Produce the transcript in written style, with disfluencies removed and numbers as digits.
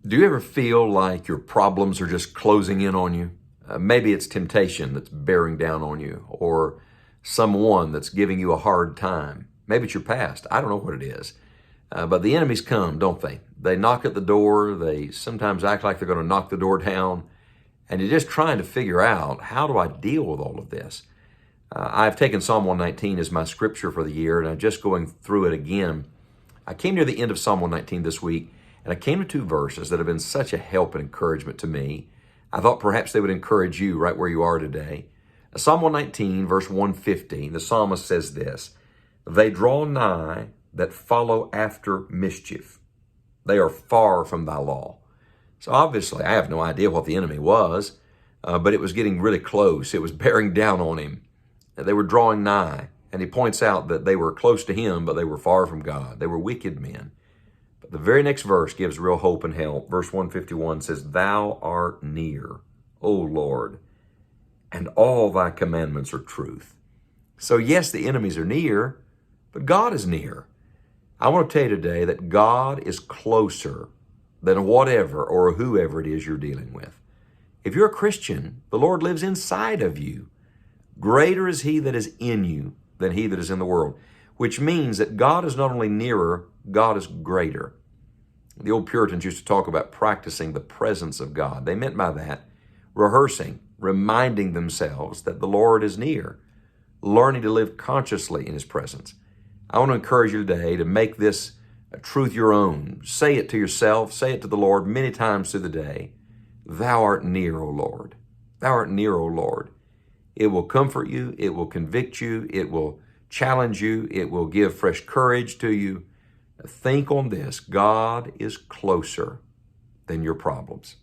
Do you ever feel like your problems are just closing in on you? Maybe it's temptation that's bearing down on you, or someone that's giving you a hard time. Maybe it's your past. I don't know what it is. But the enemies come, don't they? They knock at the door. They sometimes act like they're going to knock the door down. And you're just trying to figure out, how do I deal with all of this? I've taken Psalm 119 as my scripture for the year, and I'm just going through it again. I came near the end of Psalm 119 this week, and I came to two verses that have been such a help and encouragement to me. I thought perhaps they would encourage you right where you are today. Psalm 119, verse 115, the psalmist says this: "They draw nigh that follow after mischief. They are far from thy law." So obviously, I have no idea what the enemy was, but it was getting really close. It was bearing down on him. They were drawing nigh. And he points out that they were close to him, but they were far from God. They were wicked men. But the very next verse gives real hope and help. Verse 151 says, "Thou art near, O Lord, and all thy commandments are truth." So yes, the enemies are near, but God is near. I want to tell you today that God is closer than whatever or whoever it is you're dealing with. If you're a Christian, the Lord lives inside of you. Greater is he that is in you than he that is in the world, which means that God is not only nearer, God is greater. The old Puritans used to talk about practicing the presence of God. They meant by that rehearsing, reminding themselves that the Lord is near, learning to live consciously in his presence. I want to encourage you today to make this a truth your own. Say it to yourself, say it to the Lord many times through the day. "Thou art near, O Lord. Thou art near, O Lord." It will comfort you. It will convict you. It will challenge you. It will give fresh courage to you. Think on this: God is closer than your problems.